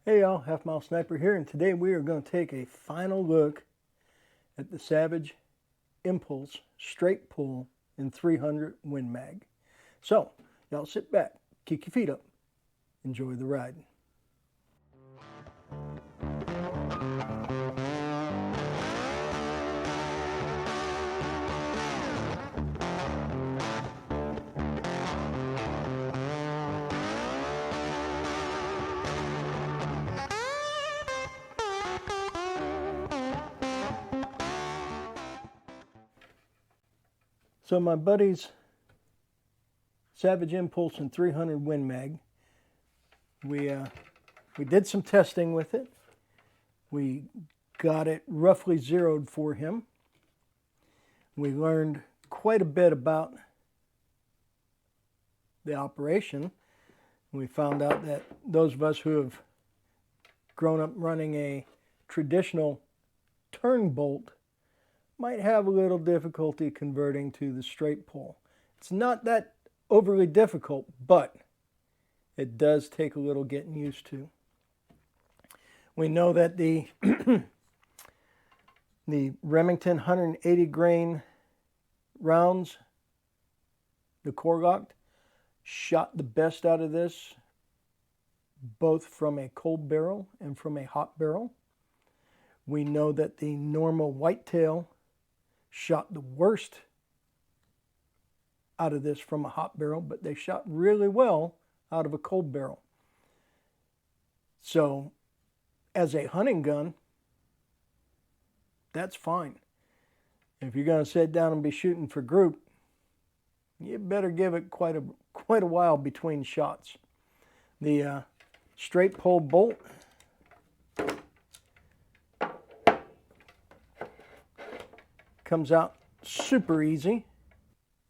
Hey y'all, Halfmilesniper here, and today we are going to take a final look at the Savage Impulse Straight Pull in 300 Win Mag. So, y'all sit back, kick your feet up, enjoy the ride. So my buddy's Savage Impulse in 300 Win Mag, we did some testing with it. We got it roughly zeroed for him. We learned quite a bit about the operation. We found out that those of us who have grown up running a traditional turn bolt might have a little difficulty converting to the straight pull. It's not that overly difficult, but it does take a little getting used to. We know that the the Remington 180 grain rounds, the core locked, shot the best out of this, both from a cold barrel and from a hot barrel. We know that the normal whitetail shot the worst out of this from a hot barrel, but they shot really well out of a cold barrel. So as a hunting gun, that's fine. If you're going to sit down and be shooting for group, you better give it quite a while between shots. The straight pull bolt comes out super easy,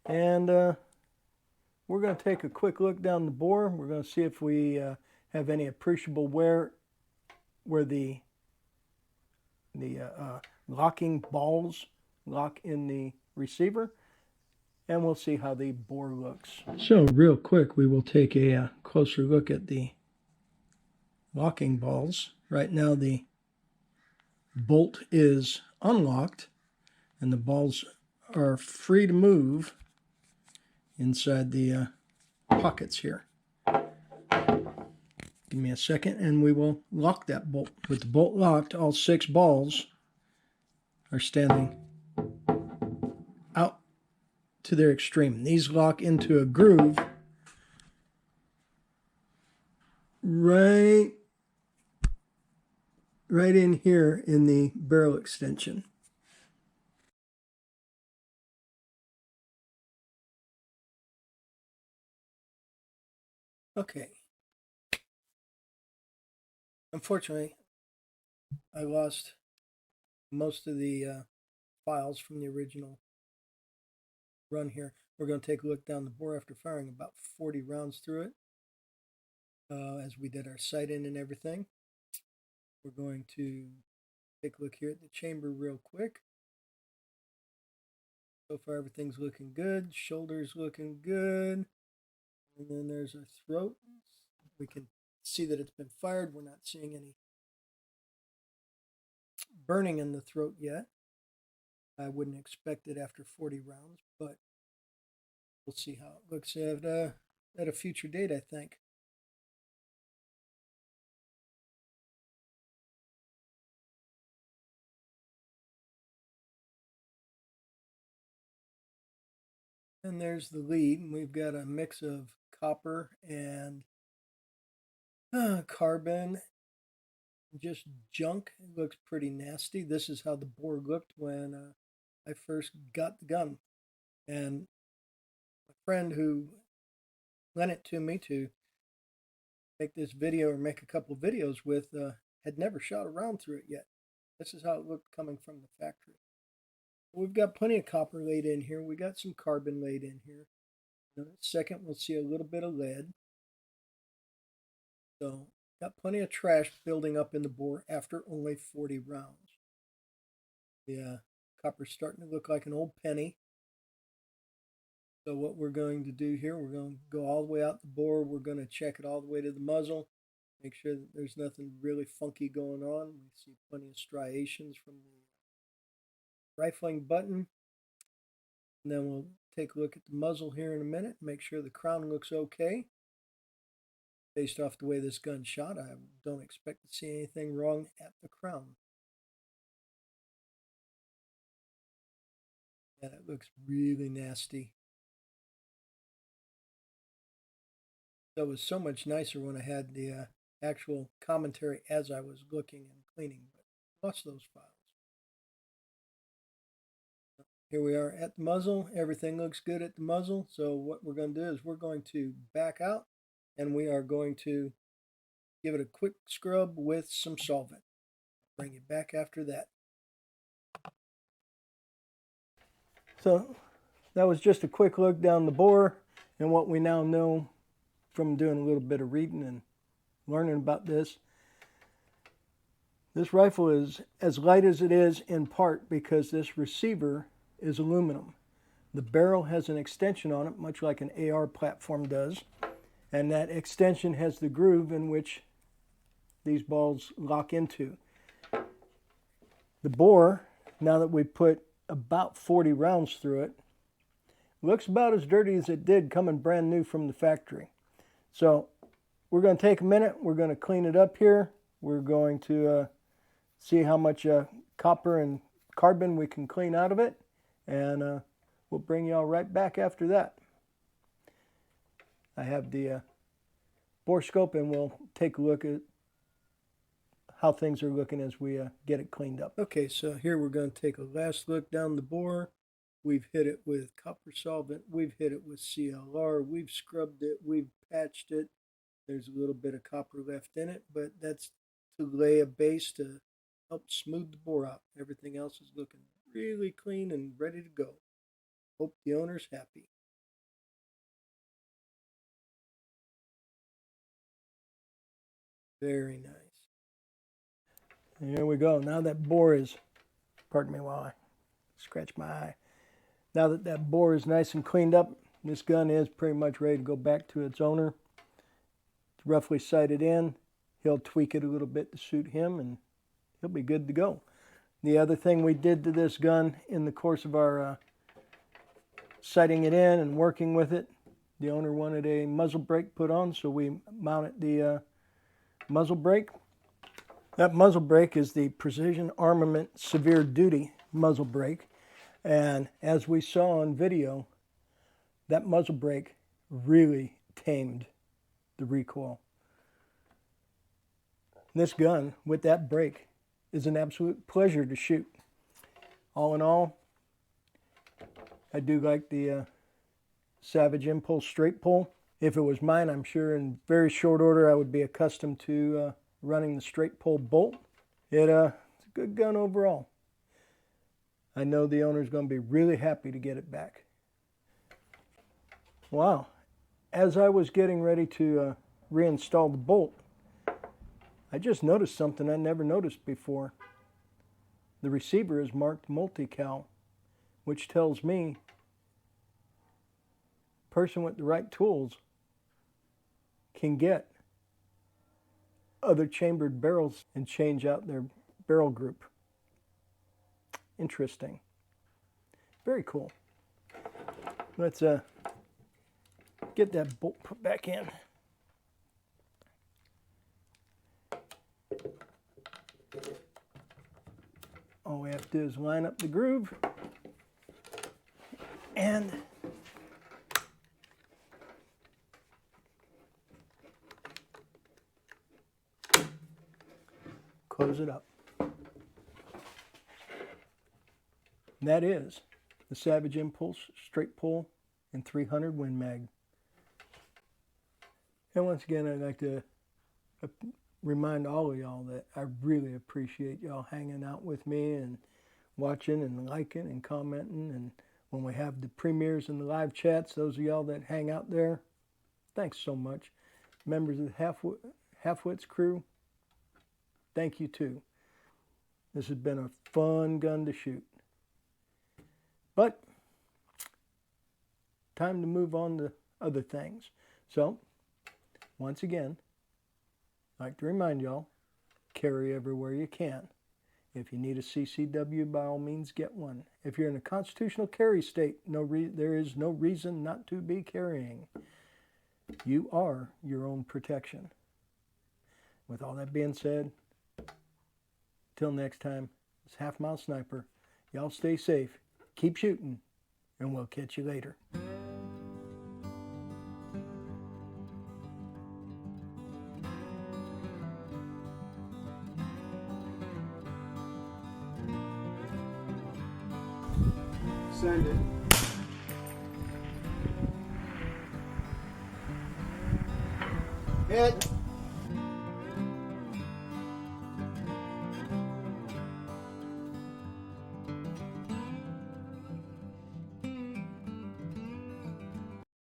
and we're going to take a quick look down the bore. We're going to see if we have any appreciable wear where the locking balls lock in the receiver, and we'll see how the bore looks. So real quick, we will take a closer look at the locking balls. Right now the bolt is unlocked and the balls are free to move inside the pockets here. Give me a second and we will lock that bolt. With the bolt locked, all 6 balls are standing out to their extreme. These lock into a groove right in here in the barrel extension. Okay. Unfortunately, I lost most of the files from the original run here. We're going to take a look down the bore after firing about 40 rounds through it. As we did our sight-in and everything. We're going to take a look here at the chamber real quick. So far everything's looking good. Shoulders looking good. And then there's our throat. We can see that it's been fired. We're not seeing any burning in the throat yet. I wouldn't expect it after 40 rounds, but we'll see how it looks at a future date, I think. And there's the lead. We've got a mix of copper and carbon, just junk. It looks pretty nasty. This is how the bore looked when I first got the gun. And a friend who lent it to me to make this video or make a couple videos with had never shot a round through it yet. This is how it looked coming from the factory. We've got plenty of copper laid in here. We got some carbon laid in here. In a second, we'll see a little bit of lead. So, got plenty of trash building up in the bore after only 40 rounds. The copper's starting to look like an old penny. So what we're going to do here, we're going to go all the way out the bore. We're going to check it all the way to the muzzle. Make sure that there's nothing really funky going on. We see plenty of striations from the rifling button. And then we'll take a look at the muzzle here in a minute, make sure the crown looks okay. Based off the way this gun shot, I don't expect to see anything wrong at the crown. Yeah, that looks really nasty. That was so much nicer when I had the actual commentary as I was looking and cleaning, but lost those files. Here we are at the muzzle. Everything looks good at the muzzle. So what we're going to do is we're going to back out and we are going to give it a quick scrub with some solvent. Bring it back after that. So that was just a quick look down the bore and what we now know from doing a little bit of reading and learning about this. This rifle is as light as it is in part because this receiver is aluminum. The barrel has an extension on it, much like an AR platform does, and that extension has the groove in which these balls lock into. The bore, now that we put about 40 rounds through it, looks about as dirty as it did coming brand new from the factory. So we're going to take a minute, we're going to clean it up here, we're going to see how much copper and carbon we can clean out of it, and we'll bring y'all right back after that. I have the borescope and we'll take a look at how things are looking as we get it cleaned up. Okay, so here we're going to take a last look down the bore. We've hit it with copper solvent, we've hit it with CLR, we've scrubbed it, we've patched it. There's a little bit of copper left in it, but that's to lay a base to help smooth the bore out. Everything else is looking really clean and ready to go. Hope the owner's happy. Very nice. And here we go. Now that bore is, pardon me while I scratch my eye. Now that that bore is nice and cleaned up, this gun is pretty much ready to go back to its owner. It's roughly sighted in. He'll tweak it a little bit to suit him and he'll be good to go. The other thing we did to this gun in the course of our sighting it in and working with it, the owner wanted a muzzle brake put on, so we mounted the muzzle brake. That muzzle brake is the Precision Armament Severe Duty muzzle brake, and as we saw on video, that muzzle brake really tamed the recoil. This gun with that brake is an absolute pleasure to shoot. All in all, I do like the Savage Impulse straight pull. If it was mine, I'm sure in very short order I would be accustomed to running the straight pull bolt. It's a good gun overall. I know the owner's going to be really happy to get it back. Wow. As I was getting ready to reinstall the bolt, I just noticed something I never noticed before. The receiver is marked multi-cal, which tells me a person with the right tools can get other chambered barrels and change out their barrel group. Interesting. Very cool. Let's get that bolt put back in. All we have to do is line up the groove and close it up. And that is the Savage Impulse straight pull and 300 Win Mag. And once again, I'd like to remind all of y'all that I really appreciate y'all hanging out with me and watching and liking and commenting. And when we have the premieres and the live chats, those of y'all that hang out there, thanks so much. Members of the Halfwits crew, thank you too. This has been a fun gun to shoot. But time to move on to other things. So, once again, I like to remind y'all, carry everywhere you can. If you need a CCW, by all means, get one. If you're in a constitutional carry state, there is no reason not to be carrying. You are your own protection. With all that being said, till next time, it's Half Mile Sniper. Y'all stay safe, keep shooting, and we'll catch you later. Send it. Hit.